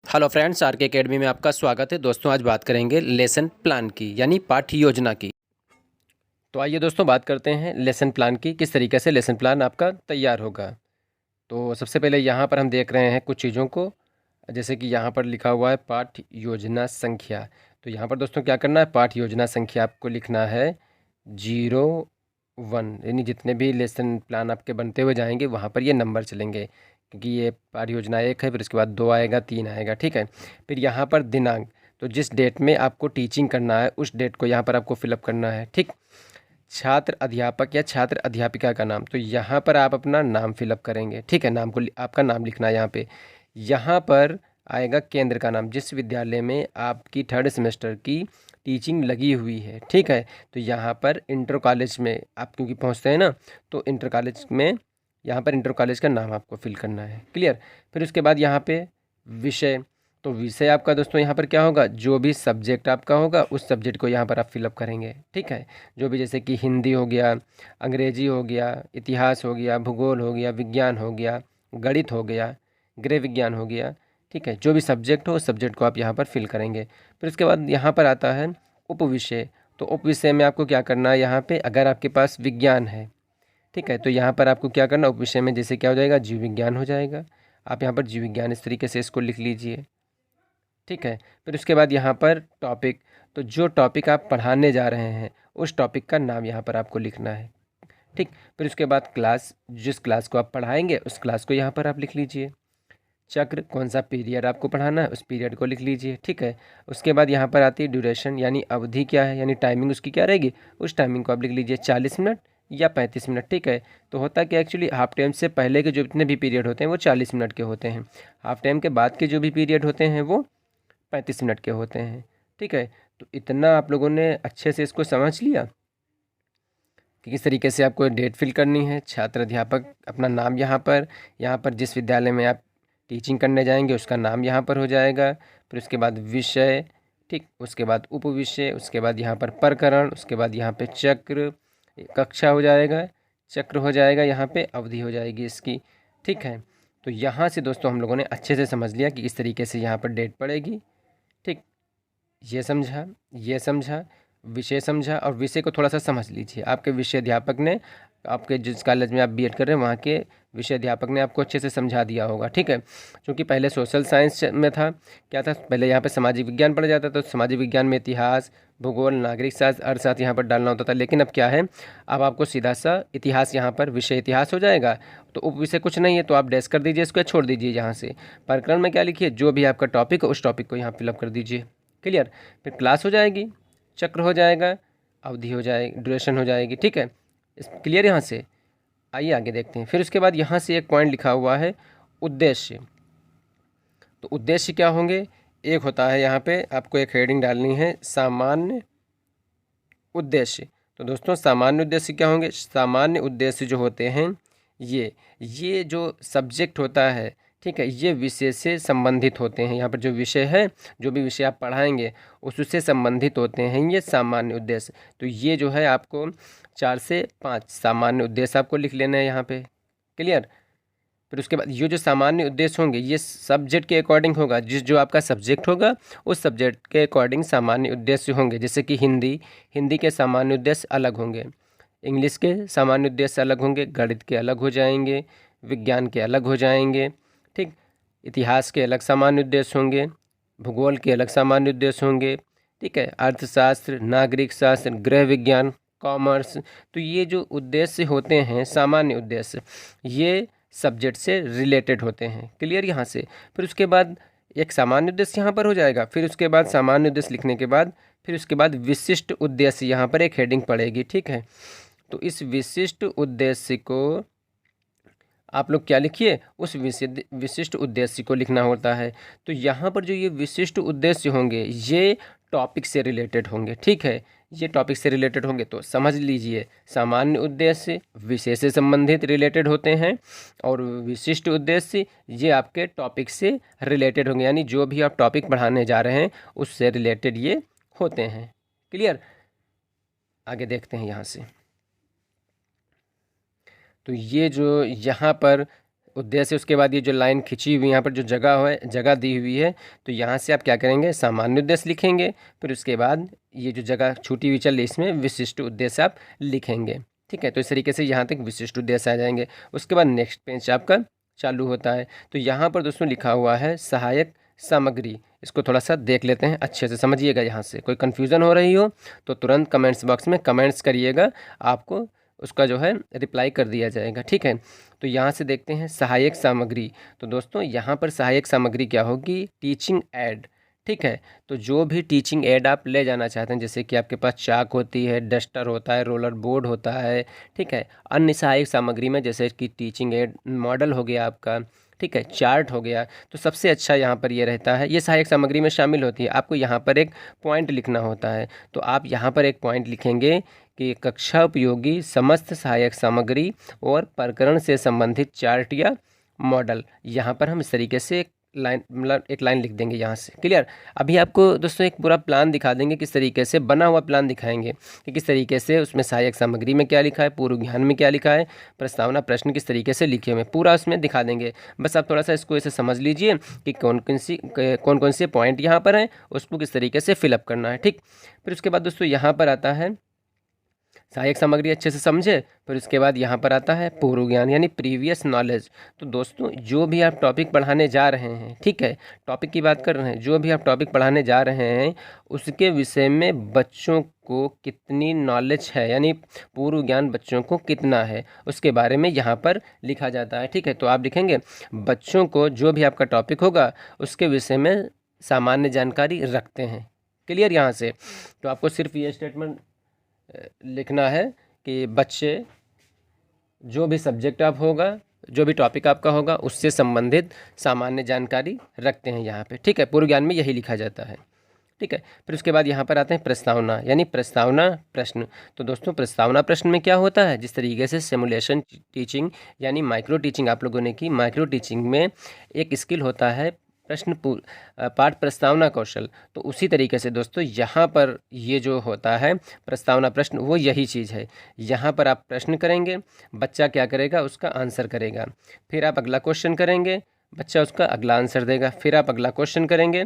Hello friends, are के academy में आपका स्वागत है। दोस्तों, आज बात करेंगे लेसन प्लान की, यानी पाठ्य योजना की। तो आइए दोस्तों, बात करते हैं लेसन प्लान की, किस तरीके से लेसन प्लान आपका तैयार होगा। तो सबसे पहले यहाँ पर हम देख रहे हैं कुछ चीज़ों को, जैसे कि यहाँ पर लिखा हुआ है पाठ्य योजना संख्या। तो यहाँ पर दोस्तों क्या करना है, पाठ्य योजना संख्या आपको लिखना है 01, यानी जितने भी लेसन प्लान आपके बनते हुए जाएंगे वहाँ पर ये नंबर चलेंगे, क्योंकि ये पाठ्य योजना 1 है, फिर उसके बाद 2 आएगा, 3 आएगा, ठीक है। फिर यहाँ पर दिनांक, तो जिस डेट में आपको टीचिंग करना है उस डेट को यहाँ पर आपको फिलअप करना है, ठीक। छात्र अध्यापक या छात्र अध्यापिका का नाम, तो यहाँ पर आप अपना नाम फिलअप करेंगे, ठीक है। नाम को आपका नाम लिखना है यहाँ पे। यहाँ पर आएगा केंद्र का नाम, जिस विद्यालय में आपकी 3rd सेमेस्टर की टीचिंग लगी हुई है, ठीक है। तो यहाँ पर इंटर कॉलेज में आप क्योंकि पहुँचते हैं ना, तो इंटर कॉलेज में यहाँ पर इंटर कॉलेज का नाम आपको फिल करना है, क्लियर। फिर उसके बाद यहाँ पे विषय, तो विषय आपका दोस्तों यहाँ पर क्या होगा, जो भी सब्जेक्ट आपका होगा उस सब्जेक्ट को यहाँ पर आप फिलअप करेंगे, ठीक है। जो भी, जैसे कि हिंदी हो गया, अंग्रेजी हो गया, इतिहास हो गया, भूगोल हो गया, विज्ञान हो गया, गणित हो गया, गृह विज्ञान हो गया, ठीक है। जो भी सब्जेक्ट हो उस सब्जेक्ट को आप यहाँ पर फिल करेंगे। फिर उसके बाद यहाँ पर आता है उप विषय। तो उप विषय में आपको क्या करना है, यहाँ पे अगर आपके पास विज्ञान है, ठीक है, तो यहाँ पर आपको क्या करना, उप विषय में जैसे क्या हो जाएगा, जीव विज्ञान हो जाएगा। आप यहाँ पर जीव विज्ञान इस तरीके से इसको लिख लीजिए, ठीक है। फिर उसके बाद यहाँ पर टॉपिक, तो जो टॉपिक आप पढ़ाने जा रहे हैं उस टॉपिक का नाम यहाँ पर आपको लिखना है, ठीक। फिर उसके बाद क्लास, जिस क्लास को आप पढ़ाएंगे उस क्लास को यहाँ पर आप लिख लीजिए। चक्र, कौन सा पीरियड आपको पढ़ाना है उस पीरियड को लिख लीजिए, ठीक है। उसके बाद यहाँ पर आती है ड्यूरेशन, यानी अवधि क्या है, यानी टाइमिंग उसकी क्या रहेगी, उस टाइमिंग को आप लिख लीजिए 40 मिनट या 35 मिनट, ठीक है। तो होता क्या, एक्चुअली हाफ टाइम से पहले के जो जितने भी पीरियड होते हैं वो 40 मिनट के होते हैं, हाफ टाइम के बाद के जो भी पीरियड होते हैं वो 35 मिनट के होते हैं, ठीक है। तो इतना आप लोगों ने अच्छे से इसको समझ लिया कि किस तरीके से आपको डेट फिल करनी है। छात्र अध्यापक अपना नाम यहाँ पर जिस विद्यालय में आप टीचिंग करने जाएंगे उसका नाम यहाँ पर हो जाएगा। फिर उसके बाद विषय, ठीक, उसके बाद उप विषय, उसके बाद यहाँ पर प्रकरण, उसके बाद यहाँ पे चक्र, कक्षा हो जाएगा, चक्र हो जाएगा, यहाँ पे अवधि हो जाएगी इसकी, ठीक है। तो यहाँ से दोस्तों हम लोगों ने अच्छे से समझ लिया कि इस तरीके से यहाँ पर डेट पड़ेगी, ठीक। ये समझा, ये समझा, विषय समझा, और विषय को थोड़ा सा समझ लीजिए। आपके विषय अध्यापक ने, आपके जिस कॉलेज में आप बीएड कर रहे हैं वहाँ के विषय अध्यापक ने आपको अच्छे से समझा दिया होगा, ठीक है। क्योंकि पहले सोशल साइंस में था, क्या था, पहले यहाँ पे सामाजिक विज्ञान पढ़ा जाता था, तो सामाजिक विज्ञान में इतिहास, भूगोल, नागरिक शास्त्र, अर्थशास्त्र यहाँ पर डालना होता था। लेकिन अब क्या है, अब आपको सीधा सा इतिहास, यहाँ पर विषय इतिहास हो जाएगा। तो उप विषय कुछ नहीं है, तो आप डैश कर दीजिए इसको, छोड़ दीजिए यहाँ से। प्रकरण में क्या लिखिए, जो भी आपका टॉपिक है उस टॉपिक को यहाँ फिलअप कर दीजिए, क्लियर। फिर क्लास हो जाएगी, चक्र हो जाएगा, अवधि हो जाएगी, ड्यूरेशन हो जाएगी, ठीक है। इस क्लियर यहाँ से। आइए आगे देखते हैं। फिर उसके बाद यहाँ से एक पॉइंट लिखा हुआ है उद्देश्य। तो उद्देश्य क्या होंगे, एक होता है यहाँ पे आपको एक हेडिंग डालनी है, सामान्य उद्देश्य। तो दोस्तों सामान्य उद्देश्य क्या होंगे, सामान्य उद्देश्य जो होते हैं ये जो सब्जेक्ट होता है, ठीक है, ये विषय से संबंधित होते हैं। यहाँ पर जो विषय है, जो भी विषय आप पढ़ाएंगे उससे संबंधित होते हैं ये सामान्य उद्देश्य। तो ये जो है आपको 4 से 5 सामान्य उद्देश्य आपको लिख लेना है यहाँ पे, क्लियर। फिर उसके बाद ये जो सामान्य उद्देश्य होंगे ये सब्जेक्ट के अकॉर्डिंग होगा, जो आपका सब्जेक्ट होगा उस सब्जेक्ट के अकॉर्डिंग सामान्य उद्देश्य होंगे। जैसे कि हिंदी के सामान्य उद्देश्य अलग होंगे, इंग्लिश के सामान्य उद्देश्य अलग होंगे, गणित के अलग हो जाएंगे, विज्ञान के अलग हो जाएंगे, ठीक। इतिहास के अलग सामान्य उद्देश्य होंगे, भूगोल के अलग सामान्य उद्देश्य होंगे, ठीक है। अर्थशास्त्र, नागरिक शास्त्र, गृह विज्ञान, कॉमर्स, तो ये जो उद्देश्य होते हैं सामान्य उद्देश्य, ये सब्जेक्ट से रिलेटेड होते हैं, क्लियर यहाँ से। फिर उसके बाद एक सामान्य उद्देश्य यहाँ पर हो जाएगा। फिर उसके बाद सामान्य उद्देश्य लिखने के बाद फिर उसके बाद विशिष्ट उद्देश्य यहाँ पर एक हेडिंग पड़ेगी, ठीक है। तो इस विशिष्ट उद्देश्य को आप लोग क्या लिखिए, उस विशिष्ट उद्देश्य को लिखना होता है। तो यहाँ पर जो ये विशिष्ट उद्देश्य होंगे ये टॉपिक से रिलेटेड होंगे, ठीक है, ये टॉपिक से रिलेटेड होंगे। तो समझ लीजिए, सामान्य उद्देश्य विषय से संबंधित रिलेटेड होते हैं, और विशिष्ट उद्देश्य ये आपके टॉपिक से रिलेटेड होंगे, यानी जो भी आप टॉपिक पढ़ाने जा रहे हैं उससे रिलेटेड ये होते हैं, क्लियर। आगे देखते हैं यहाँ से। तो ये जो यहाँ पर उद्देश्य, उसके बाद ये जो लाइन खिंची हुई यहाँ पर जो जगह दी हुई है, तो यहाँ से आप क्या करेंगे, सामान्य उद्देश्य लिखेंगे। फिर उसके बाद ये जो जगह छूटी हुई चल रही इसमें विशिष्ट उद्देश्य आप लिखेंगे। ठीक है, तो इस तरीके से यहाँ तक विशिष्ट उद्देश्य आ जाएंगे। उसके बाद नेक्स्ट पेज आपका चालू होता है। तो यहाँ पर दोस्तों लिखा हुआ है सहायक सामग्री, इसको थोड़ा सा देख लेते हैं, अच्छे से समझिएगा। यहाँ से कोई कन्फ्यूज़न हो रही हो तो तुरंत कमेंट्स बॉक्स में कमेंट्स करिएगा, आपको उसका जो है रिप्लाई कर दिया जाएगा। ठीक है, तो यहाँ से देखते हैं सहायक सामग्री। तो दोस्तों यहाँ पर सहायक सामग्री क्या होगी, टीचिंग एड। ठीक है, तो जो भी टीचिंग एड आप ले जाना चाहते हैं, जैसे कि आपके पास चाक होती है, डस्टर होता है, रोलर बोर्ड होता है। ठीक है, अन्य सहायक सामग्री में जैसे कि टीचिंग एड मॉडल हो गया आपका, ठीक है, चार्ट हो गया, तो सबसे अच्छा यहाँ पर ये रहता है, ये सहायक सामग्री में शामिल होती है। आपको यहाँ पर एक पॉइंट लिखना होता है, तो आप यहाँ पर एक पॉइंट लिखेंगे कि कक्षा उपयोगी समस्त सहायक सामग्री और प्रकरण से संबंधित चार्ट या मॉडल। यहाँ पर हम इस तरीके से एक लाइन लिख देंगे यहाँ से। क्लियर। अभी आपको दोस्तों एक पूरा प्लान दिखा देंगे, किस तरीके से बना हुआ प्लान दिखाएंगे कि किस तरीके से उसमें सहायक सामग्री में क्या लिखा है, पूर्व ज्ञान में क्या लिखा है, प्रस्तावना प्रश्न किस तरीके से लिखे हुए, पूरा उसमें दिखा देंगे। बस आप थोड़ा सा इसको ऐसे समझ लीजिए कि कौन कौन से पॉइंट यहाँ पर हैं, उसको किस तरीके से फिलअप करना है। ठीक, फिर उसके बाद दोस्तों यहाँ पर आता है सहायक सामग्री, अच्छे से समझे। फिर उसके बाद यहाँ पर आता है पूर्व ज्ञान यानी प्रीवियस नॉलेज। तो दोस्तों जो भी आप टॉपिक पढ़ाने जा रहे हैं, ठीक है, टॉपिक की बात कर रहे हैं, जो भी आप टॉपिक पढ़ाने जा रहे हैं उसके विषय में बच्चों को कितनी नॉलेज है, यानी पूर्व ज्ञान बच्चों को कितना है, उसके बारे में यहाँ पर लिखा जाता है। ठीक है, तो आप लिखेंगे बच्चों को जो भी आपका टॉपिक होगा उसके विषय में सामान्य जानकारी रखते हैं। क्लियर। यहाँ से तो आपको सिर्फ ये स्टेटमेंट लिखना है कि बच्चे जो भी सब्जेक्ट आप होगा, जो भी टॉपिक आपका होगा उससे संबंधित सामान्य जानकारी रखते हैं यहाँ पे। ठीक है, पूर्व ज्ञान में यही लिखा जाता है। ठीक है, फिर उसके बाद यहाँ पर आते हैं प्रस्तावना यानी प्रस्तावना प्रश्न। तो दोस्तों प्रस्तावना प्रश्न में क्या होता है, जिस तरीके से सिमुलेशन टीचिंग यानी माइक्रो टीचिंग आप लोगों ने की, माइक्रो टीचिंग में एक स्किल होता है पाठ प्रस्तावना कौशल, तो उसी तरीके से दोस्तों यहाँ पर ये जो होता है प्रस्तावना प्रश्न, वो यही चीज़ है। यहाँ पर आप प्रश्न करेंगे, बच्चा क्या करेगा, उसका आंसर करेगा। फिर आप अगला क्वेश्चन करेंगे, बच्चा उसका अगला आंसर देगा। फिर आप अगला क्वेश्चन करेंगे,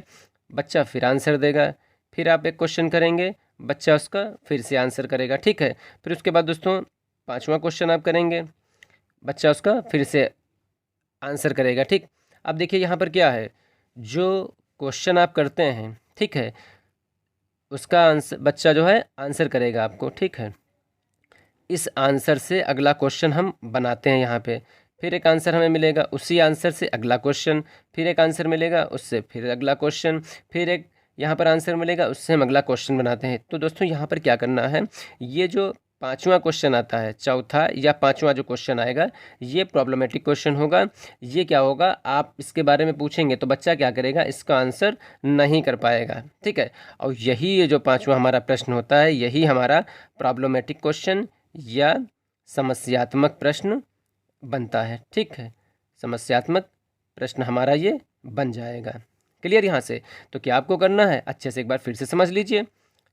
बच्चा फिर आंसर देगा। फिर आप एक क्वेश्चन करेंगे, बच्चा उसका फिर से आंसर करेगा। ठीक है, फिर उसके बाद दोस्तों 5वां क्वेश्चन आप करेंगे, बच्चा उसका फिर से आंसर करेगा। ठीक, अब देखिए यहाँ पर क्या है, जो क्वेश्चन आप करते हैं, ठीक है, उसका आंसर बच्चा जो है आंसर करेगा आपको। ठीक है, इस आंसर से अगला क्वेश्चन हम बनाते हैं यहाँ पे, फिर एक आंसर हमें मिलेगा, उसी आंसर से अगला क्वेश्चन, फिर एक आंसर मिलेगा, उससे फिर अगला क्वेश्चन, फिर एक यहाँ पर आंसर मिलेगा, उससे हम अगला क्वेश्चन बनाते हैं। तो दोस्तों यहाँ पर क्या करना है, ये जो 5वां क्वेश्चन आता है, चौथा या 5वां जो क्वेश्चन आएगा, ये प्रॉब्लमेटिक क्वेश्चन होगा। ये क्या होगा, आप इसके बारे में पूछेंगे तो बच्चा क्या करेगा, इसका आंसर नहीं कर पाएगा। ठीक है, और यही ये जो 5वां हमारा प्रश्न होता है, यही हमारा प्रॉब्लमेटिक क्वेश्चन या समस्यात्मक प्रश्न बनता है। ठीक है, समस्यात्मक प्रश्न हमारा ये बन जाएगा। क्लियर। यहाँ से तो क्या आपको करना है, अच्छे से एक बार फिर से समझ लीजिए।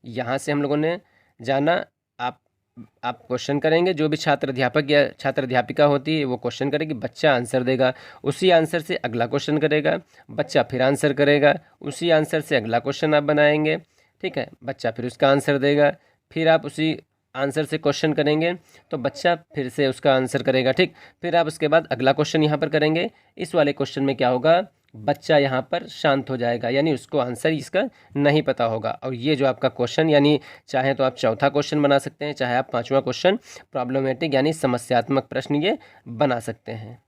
यहाँ से हम लोगों ने जाना, आप क्वेश्चन करेंगे, जो भी छात्र अध्यापक या छात्र अध्यापिका होती है वो क्वेश्चन करेगी, बच्चा आंसर देगा, उसी आंसर से अगला क्वेश्चन करेगा, बच्चा फिर आंसर करेगा, उसी आंसर से अगला क्वेश्चन आप बनाएंगे। ठीक है, बच्चा फिर उसका आंसर देगा, फिर आप उसी आंसर से क्वेश्चन करेंगे तो बच्चा फिर से उसका आंसर करेगा। ठीक, फिर आप उसके बाद अगला क्वेश्चन यहाँ पर करेंगे, इस वाले क्वेश्चन में क्या होगा, बच्चा यहाँ पर शांत हो जाएगा, यानी उसको आंसर इसका नहीं पता होगा। और ये जो आपका क्वेश्चन, यानी चाहे तो आप चौथा क्वेश्चन बना सकते हैं, चाहे आप 5वां क्वेश्चन प्रॉब्लमेटिक यानी समस्यात्मक प्रश्न ये बना सकते हैं।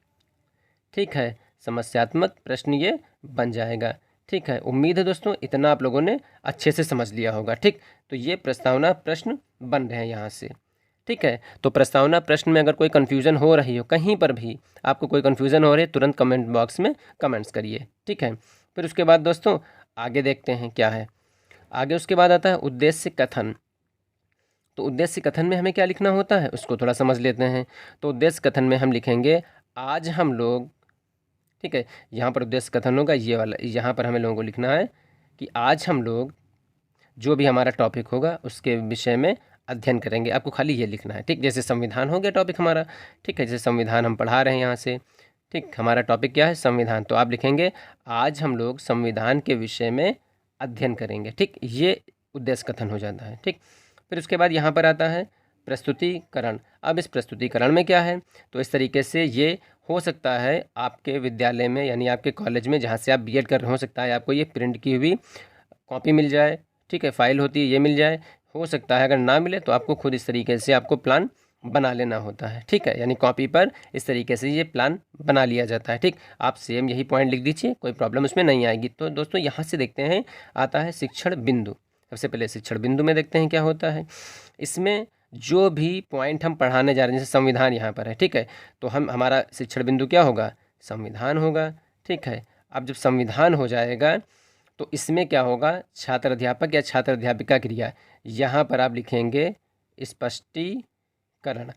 ठीक है, समस्यात्मक प्रश्न ये बन जाएगा। ठीक है, उम्मीद है दोस्तों इतना आप लोगों ने अच्छे से समझ लिया होगा। ठीक, तो ये प्रस्तावना प्रश्न बन रहे हैं यहाँ से। ठीक है, तो प्रस्तावना प्रश्न में अगर कोई कन्फ्यूज़न हो रही हो, कहीं पर भी आपको कोई कन्फ्यूज़न हो रही है, तुरंत कमेंट बॉक्स में कमेंट्स करिए। ठीक है, फिर उसके बाद दोस्तों आगे देखते हैं क्या है आगे। उसके बाद आता है उद्देश्य कथन। तो उद्देश्य कथन में हमें क्या लिखना होता है उसको थोड़ा समझ लेते हैं। तो उद्देश्य कथन में हम लिखेंगे आज हम लोग, ठीक है, यहाँ पर उद्देश्य कथन होगा ये वाला, यहाँ पर हमें लोगों को लिखना है कि आज हम लोग जो भी हमारा टॉपिक होगा उसके विषय में अध्ययन करेंगे। आपको खाली ये लिखना है। ठीक, जैसे संविधान हो गया टॉपिक हमारा, ठीक है, जैसे संविधान हम पढ़ा रहे हैं यहाँ से, ठीक, हमारा टॉपिक क्या है? संविधान। तो आप लिखेंगे आज हम लोग संविधान के विषय में अध्ययन करेंगे। ठीक, ये उद्देश्य कथन हो जाता है। ठीक, फिर उसके बाद यहाँ पर आता है प्रस्तुतिकरण। अब इस प्रस्तुतिकरण में क्या है, तो इस तरीके से ये हो सकता है आपके विद्यालय में यानी आपके कॉलेज में जहाँ से आप बीएड कर रहे हो सकता है आपको ये प्रिंट की हुई कॉपी मिल जाए। ठीक है, फाइल होती है ये मिल जाए। हो सकता है अगर ना मिले तो आपको खुद इस तरीके से आपको प्लान बना लेना होता है। ठीक है, यानी कॉपी पर इस तरीके से ये प्लान बना लिया जाता है। ठीक, आप सेम यही पॉइंट लिख दीजिए, कोई प्रॉब्लम उसमें नहीं आएगी। तो दोस्तों यहाँ से देखते हैं आता है शिक्षण बिंदु। सबसे पहले शिक्षण बिंदु में देखते हैं क्या होता है। इसमें जो भी पॉइंट हम पढ़ाने जा रहे हैं, जैसे संविधान यहाँ पर है, ठीक है, तो हमारा शिक्षण बिंदु क्या होगा? संविधान होगा। ठीक है, अब जब संविधान हो जाएगा तो इसमें क्या होगा? छात्र अध्यापक या छात्र अध्यापिका क्रिया, यहाँ पर आप लिखेंगे स्पष्टीकरण।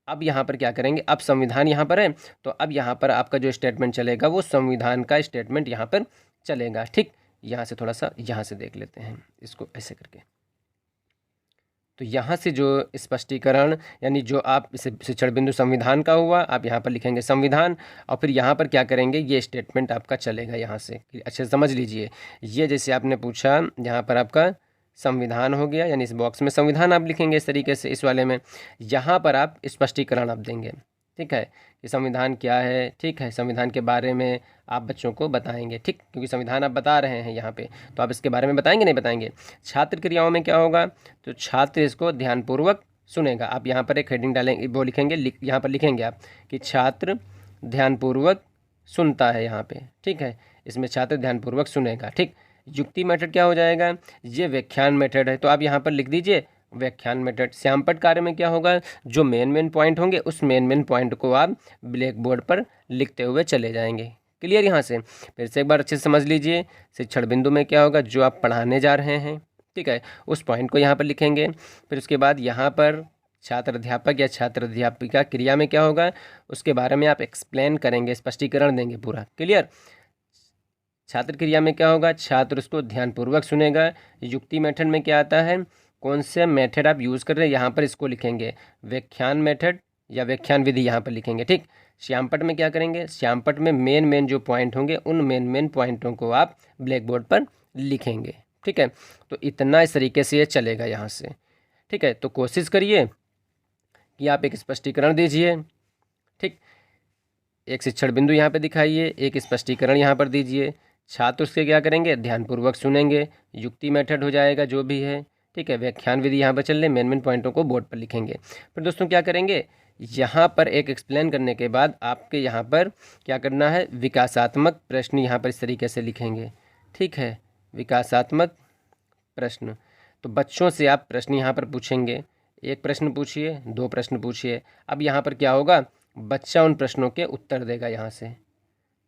अब यहाँ पर क्या करेंगे? अब संविधान यहाँ पर है तो अब यहाँ पर आपका जो स्टेटमेंट चलेगा वो संविधान का स्टेटमेंट यहाँ पर चलेगा। ठीक, यहाँ से थोड़ा सा यहाँ से देख लेते हैं इसको ऐसे करके। तो यहाँ से जो स्पष्टीकरण यानी जो आप इसे शिक्षण बिंदु संविधान का हुआ, आप यहाँ पर लिखेंगे संविधान और फिर यहाँ पर क्या करेंगे? ये स्टेटमेंट आपका चलेगा यहाँ से। अच्छे से समझ लीजिए, ये जैसे आपने पूछा यहाँ पर आपका संविधान हो गया, यानी इस बॉक्स में संविधान आप लिखेंगे इस तरीके से, इस वाले में यहाँ पर आप स्पष्टीकरण आप देंगे। ठीक है, कि संविधान क्या है। ठीक है, संविधान के बारे में आप बच्चों को बताएंगे। ठीक, क्योंकि संविधान आप बता रहे हैं यहाँ पे, तो आप इसके बारे में बताएंगे नहीं बताएंगे। छात्र क्रियाओं में क्या होगा? तो छात्र इसको ध्यानपूर्वक सुनेगा। आप यहाँ पर एक हेडिंग डालेंगे, वो लिखेंगे, यहाँ पर लिखेंगे आप कि छात्र ध्यानपूर्वक सुनता है यहाँ पे। ठीक है, इसमें छात्र ध्यानपूर्वक सुनेगा। ठीक, युक्ति मेथड क्या हो जाएगा? ये व्याख्यान मेथड है, तो आप यहाँ पर लिख दीजिए व्याख्यान मेथड। श्यामपट्ट कार्य में क्या होगा? जो मेन पॉइंट होंगे उस मेन पॉइंट को आप ब्लैक बोर्ड पर लिखते हुए चले जाएंगे। क्लियर? यहाँ से फिर से एक बार अच्छे से समझ लीजिए, शिक्षण बिंदु में क्या होगा? जो आप पढ़ाने जा रहे हैं, ठीक है, उस पॉइंट को यहाँ पर लिखेंगे। फिर उसके बाद यहाँ पर छात्र अध्यापक या छात्र अध्यापिका क्रिया में क्या होगा उसके बारे में आप एक्सप्लेन करेंगे, स्पष्टीकरण देंगे पूरा। क्लियर? छात्र क्रिया में क्या होगा? छात्र उसको ध्यानपूर्वक सुनेगा। युक्ति मेथड में क्या आता है? कौन से मेथड आप यूज़ कर रहे हैं, यहाँ पर इसको लिखेंगे व्याख्यान मेथड या व्याख्यान विधि यहाँ पर लिखेंगे। ठीक, श्यामपट्ट में क्या करेंगे? श्यामपट्ट में मेन जो पॉइंट होंगे उन मेन पॉइंटों को आप ब्लैक बोर्ड पर लिखेंगे। ठीक है, तो इतना इस तरीके से ये चलेगा यहाँ से। ठीक है, तो कोशिश करिए कि आप एक स्पष्टीकरण दीजिए। ठीक, एक शिक्षण बिंदु यहाँ पे दिखाइए, एक स्पष्टीकरण यहाँ पर दीजिए। छात्र उसके क्या करेंगे? ध्यानपूर्वक सुनेंगे। युक्ति मेथड हो जाएगा जो भी है। ठीक है, व्याख्यान विधि यहाँ पर चल रहे, मेन पॉइंटों को बोर्ड पर लिखेंगे। फिर दोस्तों क्या करेंगे? यहाँ पर एक एक्सप्लेन करने के बाद आपके यहाँ पर क्या करना है? विकासात्मक प्रश्न यहाँ पर इस तरीके से लिखेंगे। ठीक है, विकासात्मक प्रश्न, तो बच्चों से आप प्रश्न यहाँ पर पूछेंगे। एक प्रश्न पूछिए, दो प्रश्न पूछिए। अब यहाँ पर क्या होगा? बच्चा उन प्रश्नों के उत्तर देगा यहाँ से।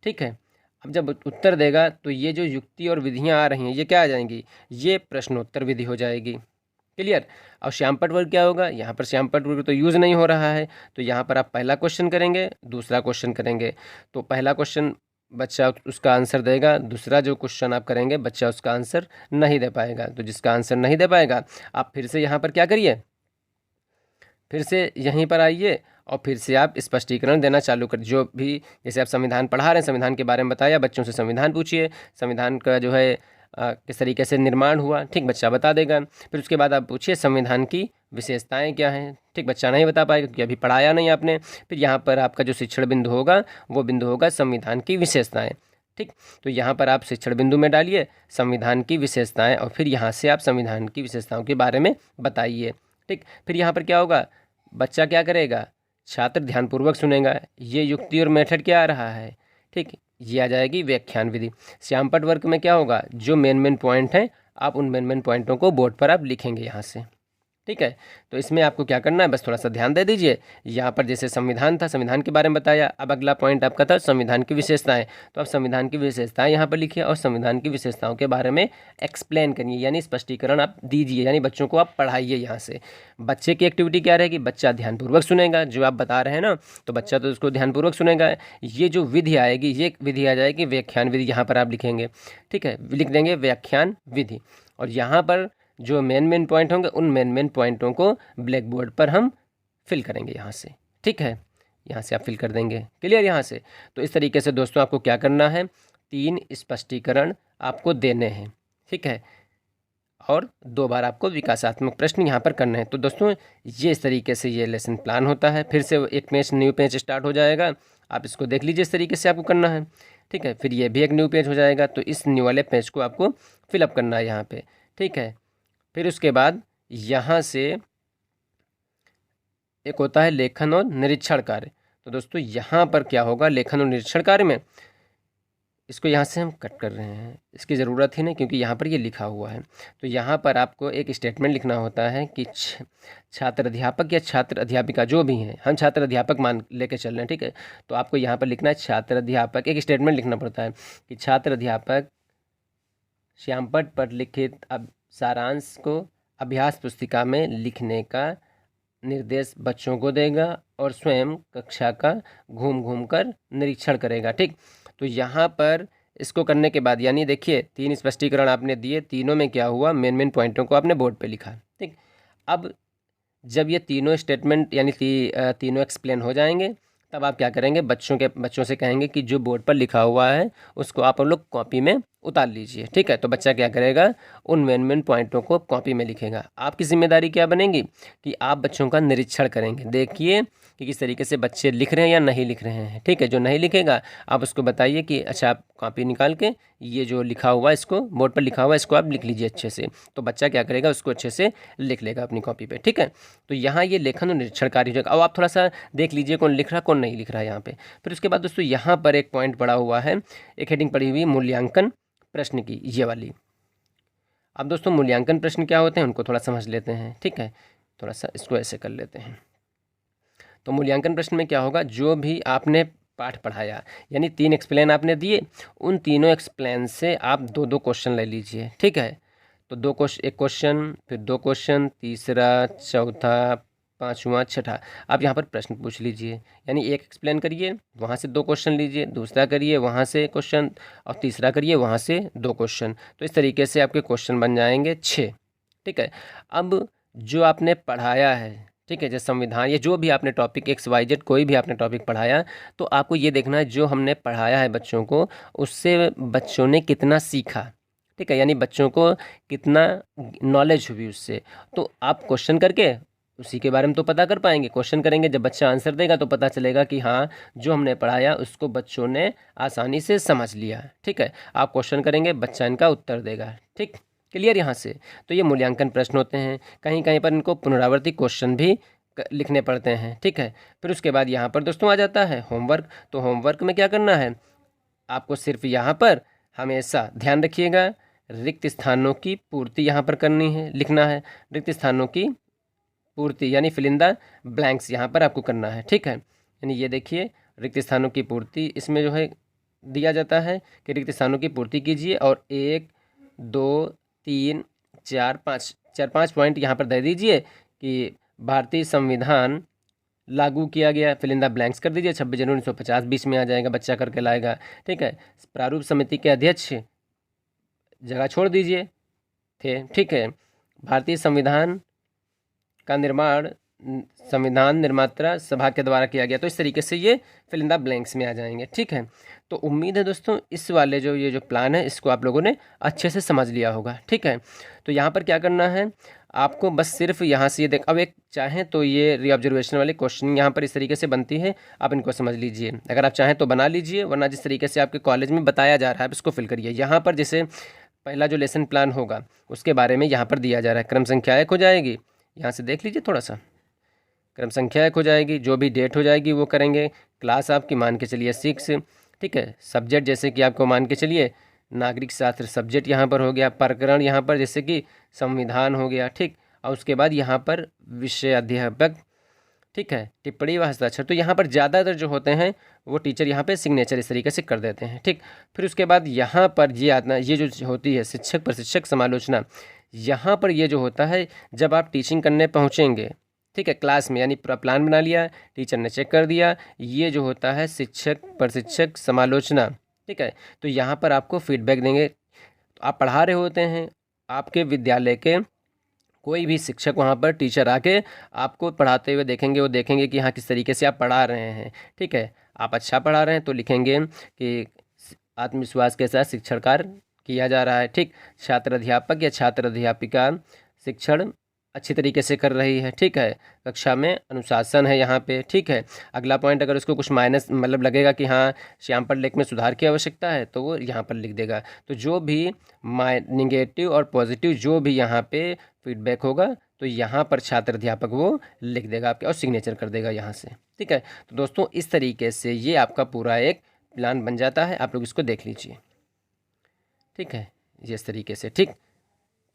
ठीक है, अब जब उत्तर देगा तो ये जो युक्ति और विधियाँ आ रही हैं ये क्या आ जाएंगी? ये प्रश्नोत्तर विधि हो जाएगी। क्लियर? और श्यामपट्ट वर्ग क्या होगा? यहाँ पर श्यामपट्ट वर्ग तो यूज़ नहीं हो रहा है, तो यहाँ पर आप पहला क्वेश्चन करेंगे, दूसरा क्वेश्चन करेंगे। तो पहला क्वेश्चन बच्चा उसका आंसर देगा, दूसरा जो क्वेश्चन आप करेंगे बच्चा उसका आंसर नहीं दे पाएगा। तो जिसका आंसर नहीं दे पाएगा आप फिर से यहाँ पर क्या करिए? फिर से यहीं पर आइए और फिर से आप स्पष्टीकरण देना चालू कर। जो भी जैसे आप संविधान पढ़ा रहे हैं, संविधान के बारे में बताया, बच्चों से संविधान पूछिए, संविधान का जो है किस तरीके से निर्माण हुआ। ठीक, बच्चा बता देगा। फिर उसके बाद आप पूछिए संविधान की विशेषताएं क्या हैं। ठीक, बच्चा नहीं बता पाएगा क्योंकि अभी पढ़ाया नहीं आपने। फिर यहाँ पर आपका जो शिक्षण बिंदु होगा वो बिंदु होगा संविधान की विशेषताएँ। ठीक, तो यहाँ पर आप शिक्षण बिंदु में डालिए संविधान की विशेषताएँ और फिर यहाँ से आप संविधान की विशेषताओं के बारे में बताइए। ठीक, फिर यहाँ पर क्या होगा? बच्चा क्या करेगा? छात्र ध्यानपूर्वक सुनेगा। ये युक्ति और मेथड क्या आ रहा है? ठीक, ये आ जाएगी व्याख्यान विधि। श्यामपट्ट वर्ग में क्या होगा? जो मेन पॉइंट हैं आप उन मेन पॉइंटों को बोर्ड पर आप लिखेंगे यहाँ से। ठीक है, तो इसमें आपको क्या करना है? बस थोड़ा सा ध्यान दे दीजिए। यहाँ पर जैसे संविधान था, संविधान के बारे में बताया। अब अगला पॉइंट आपका था संविधान की विशेषताएं, तो आप संविधान की विशेषताएं यहाँ पर लिखिए और संविधान की विशेषताओं के बारे में एक्सप्लेन करिए, यानी स्पष्टीकरण आप दीजिए, यानी बच्चों को आप पढ़ाइए। यहाँ से बच्चे की एक्टिविटी क्या रहेगी? बच्चा ध्यानपूर्वक सुनेगा जो आप बता रहे हैं ना, तो बच्चा तो उसको ध्यानपूर्वक सुनेगा। ये जो विधि आएगी, ये विधि आ जाएगी व्याख्यान विधि, यहाँ पर आप लिखेंगे। ठीक है, लिख देंगे व्याख्यान विधि और यहाँ पर जो मेन पॉइंट होंगे उन मेन पॉइंटों को ब्लैक बोर्ड पर हम फिल करेंगे यहाँ से। ठीक है, यहाँ से आप फिल कर देंगे। क्लियर यहाँ से? तो इस तरीके से दोस्तों आपको क्या करना है, 3 स्पष्टीकरण आपको देने हैं, ठीक है, और 2 बार आपको विकासात्मक प्रश्न यहाँ पर करने हैं। तो दोस्तों ये इस तरीके से ये लेसन प्लान होता है। फिर से एक पेज, न्यू पेज स्टार्ट हो जाएगा, आप इसको देख लीजिए इस तरीके से आपको करना है, ठीक है। फिर ये भी एक न्यू पेज हो जाएगा, तो इस न्यू वाले पेज को आपको फिलअप करना है यहाँ पे, ठीक है। फिर उसके बाद यहाँ से एक होता है लेखन और निरीक्षण कार्य। तो दोस्तों यहाँ पर क्या होगा, लेखन और निरीक्षण कार्य में इसको यहाँ से हम कट कर रहे हैं, इसकी ज़रूरत ही नहीं क्योंकि यहाँ पर ये लिखा हुआ है। तो यहाँ पर आपको एक स्टेटमेंट लिखना होता है कि छात्र अध्यापक या छात्र अध्यापिका जो भी हैं, हम छात्र अध्यापक मान लेके चल रहे हैं, ठीक है। तो आपको यहाँ पर लिखना है छात्र अध्यापक, एक स्टेटमेंट लिखना पड़ता है कि छात्र अध्यापक श्यामपट्ट पर लिखित अब सारांश को अभ्यास पुस्तिका में लिखने का निर्देश बच्चों को देगा और स्वयं कक्षा का घूम घूम कर निरीक्षण करेगा, ठीक। तो यहाँ पर इसको करने के बाद यानी देखिए 3 स्पष्टीकरण आपने दिए, तीनों में क्या हुआ, मेन पॉइंटों को आपने बोर्ड पे लिखा, ठीक। अब जब ये तीनों स्टेटमेंट यानी तीनों एक्सप्लेन हो जाएंगे, तब आप क्या करेंगे, बच्चों से कहेंगे कि जो बोर्ड पर लिखा हुआ है उसको आप लोग कॉपी में उतार लीजिए, ठीक है। तो बच्चा क्या करेगा, उन मेन पॉइंटों को कॉपी में लिखेगा। आपकी जिम्मेदारी क्या बनेगी कि आप बच्चों का निरीक्षण करेंगे, देखिए कि किस तरीके से बच्चे लिख रहे हैं या नहीं लिख रहे हैं, ठीक है। जो नहीं लिखेगा आप उसको बताइए कि अच्छा आप कॉपी निकाल के ये जो लिखा हुआ है, इसको बोर्ड पर लिखा हुआ है इसको आप लिख लीजिए अच्छे से। तो बच्चा क्या करेगा, उसको अच्छे से लिख लेगा अपनी कॉपी पे, ठीक है। तो यहाँ ये लेखन और निरीक्षण कार्य हो जाएगा। अब आप थोड़ा सा देख लीजिए कौन लिख रहा कौन नहीं लिख रहा है यहाँ पे। फिर उसके बाद दोस्तों यहाँ पर एक पॉइंट पड़ा हुआ है, एक हेडिंग पड़ी हुई मूल्यांकन प्रश्न की, ये वाली। अब दोस्तों मूल्यांकन प्रश्न क्या होते हैं उनको थोड़ा समझ लेते हैं, ठीक है। थोड़ा सा इसको ऐसे कर लेते हैं। तो मूल्यांकन प्रश्न में क्या होगा, जो भी आपने पाठ पढ़ाया यानी 3 एक्सप्लेन आपने दिए, उन तीनों एक्सप्लेन से आप 2-2 क्वेश्चन ले लीजिए, ठीक है। तो 2 क्वेश्चन, 1 क्वेश्चन, फिर 2 क्वेश्चन, तीसरा, चौथा, पाँचवा, छठा, आप यहाँ पर प्रश्न पूछ लीजिए। यानी एक एक्सप्लेन करिए, वहाँ से 2 क्वेश्चन लीजिए, दूसरा करिए, वहाँ से क्वेश्चन, और तीसरा करिए, वहाँ से 2 क्वेश्चन। तो इस तरीके से आपके क्वेश्चन बन जाएंगे 6, ठीक है। अब जो आपने पढ़ाया है, ठीक है, जैसे संविधान, ये जो भी आपने टॉपिक XYZ कोई भी आपने टॉपिक पढ़ाया, तो आपको ये देखना है जो हमने पढ़ाया है बच्चों को, उससे बच्चों ने कितना सीखा, ठीक है, यानी बच्चों को कितना नॉलेज हुई उससे। तो आप क्वेश्चन करके उसी के बारे में तो पता कर पाएंगे। क्वेश्चन करेंगे, जब बच्चा आंसर देगा तो पता चलेगा कि हाँ जो हमने पढ़ाया उसको बच्चों ने आसानी से समझ लिया, ठीक है। आप क्वेश्चन करेंगे, बच्चा इनका उत्तर देगा, ठीक। क्लियर यहाँ से? तो ये मूल्यांकन प्रश्न होते हैं। कहीं कहीं पर इनको पुनरावृत्ति क्वेश्चन भी लिखने पड़ते हैं, ठीक है। फिर उसके बाद यहाँ पर दोस्तों आ जाता है होमवर्क। तो होमवर्क में क्या करना है, आपको सिर्फ यहाँ पर हमेशा ध्यान रखिएगा, रिक्त स्थानों की पूर्ति यहाँ पर करनी है, लिखना है। रिक्त स्थानों की पूर्ति यानी फिल इन द ब्लैंक्स यहाँ पर आपको करना है, ठीक है। यानी ये देखिए रिक्त स्थानों की पूर्ति, इसमें जो है दिया जाता है कि रिक्त स्थानों की पूर्ति कीजिए, और 1, 2, 3, 4, 5 4-5 पॉइंट यहाँ पर दे दीजिए कि भारतीय संविधान लागू किया गया, फिल इन द ब्लैंक्स कर दीजिए। 26 जनवरी 1950 बीच में आ जाएगा, बच्चा करके लाएगा, ठीक है। प्रारूप समिति के अध्यक्ष जगह छोड़ दीजिए थे, ठीक है। भारतीय संविधान का निर्माण संविधान निर्माता सभा के द्वारा किया गया। तो इस तरीके से ये फिल इन द ब्लैंक्स में आ जाएंगे, ठीक है। तो उम्मीद है दोस्तों इस वाले जो ये जो प्लान है इसको आप लोगों ने अच्छे से समझ लिया होगा, ठीक है। तो यहाँ पर क्या करना है आपको, बस सिर्फ यहाँ से ये देख, अब एक चाहें तो ये रीऑब्जर्वेशन वाले क्वेश्चन यहाँ पर इस तरीके से बनती है, आप इनको समझ लीजिए। अगर आप चाहें तो बना लीजिए, वरना जिस तरीके से आपके कॉलेज में बताया जा रहा है आप इसको फिल करिए। यहाँ पर जैसे पहला जो लेसन प्लान होगा उसके बारे में यहाँ पर दिया जा रहा है। क्रम संख्या 1 हो जाएगी, यहाँ से देख लीजिए थोड़ा सा, क्रम संख्या 1 हो जाएगी, जो भी डेट हो जाएगी वो करेंगे। क्लास आपकी मान के चलिए 6, ठीक है। सब्जेक्ट जैसे कि आपको मान के चलिए नागरिक शास्त्र सब्जेक्ट यहाँ पर हो गया। प्रकरण यहाँ पर जैसे कि संविधान हो गया, ठीक। और उसके बाद यहाँ पर विषय अध्यापक, ठीक है, टिप्पणी व हस्ताक्षर। तो यहाँ पर ज़्यादातर जो होते हैं वो टीचर यहाँ पे सिग्नेचर इस तरीके से कर देते हैं, ठीक। फिर उसके बाद यहाँ पर ये आना, ये जो होती है शिक्षक प्रशिक्षक समालोचना, यहाँ पर ये जो होता है जब आप टीचिंग करने पहुँचेंगे, ठीक है, क्लास में, यानी पूरा प्लान बना लिया, टीचर ने चेक कर दिया, ये जो होता है शिक्षक प्रशिक्षक समालोचना, ठीक है। तो यहाँ पर आपको फीडबैक देंगे। तो आप पढ़ा रहे होते हैं, आपके विद्यालय के कोई भी शिक्षक वहाँ पर टीचर आके आपको पढ़ाते हुए देखेंगे, वो देखेंगे कि हाँ किस तरीके से आप पढ़ा रहे हैं, ठीक है। आप अच्छा पढ़ा रहे हैं तो लिखेंगे कि आत्मविश्वास के साथ शिक्षण कार्य किया जा रहा है, ठीक। छात्र अध्यापक या छात्र अध्यापिका शिक्षण अच्छी तरीके से कर रही है, ठीक है। कक्षा में अनुशासन है यहाँ पे, ठीक है। अगला पॉइंट अगर उसको कुछ माइनस मतलब लगेगा कि हाँ श्याम पर लेख में सुधार की आवश्यकता है तो वो यहाँ पर लिख देगा। तो जो भी निगेटिव और पॉजिटिव जो भी यहाँ पे फीडबैक होगा तो यहाँ पर छात्र अध्यापक वो लिख देगा आपके और सिग्नेचर कर देगा यहाँ से, ठीक है। तो दोस्तों इस तरीके से ये आपका पूरा एक प्लान बन जाता है, आप लोग इसको देख लीजिए, ठीक है, ये इस तरीके से, ठीक।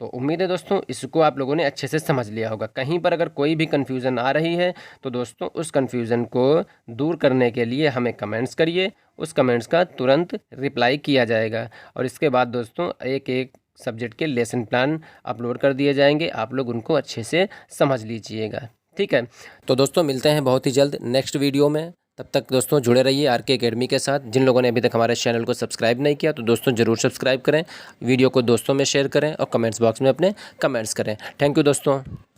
तो उम्मीद है दोस्तों इसको आप लोगों ने अच्छे से समझ लिया होगा। कहीं पर अगर कोई भी कन्फ्यूज़न आ रही है तो दोस्तों उस कन्फ्यूज़न को दूर करने के लिए हमें कमेंट्स करिए, उस कमेंट्स का तुरंत रिप्लाई किया जाएगा और इसके बाद दोस्तों एक एक सब्जेक्ट के लेसन प्लान अपलोड कर दिए जाएंगे, आप लोग उनको अच्छे से समझ लीजिएगा, ठीक है। तो दोस्तों मिलते हैं बहुत ही जल्द नेक्स्ट वीडियो में, तब तक दोस्तों जुड़े रहिए आरके एकेडमी के साथ। जिन लोगों ने अभी तक हमारे चैनल को सब्सक्राइब नहीं किया तो दोस्तों ज़रूर सब्सक्राइब करें, वीडियो को दोस्तों में शेयर करें और कमेंट्स बॉक्स में अपने कमेंट्स करें। थैंक यू दोस्तों।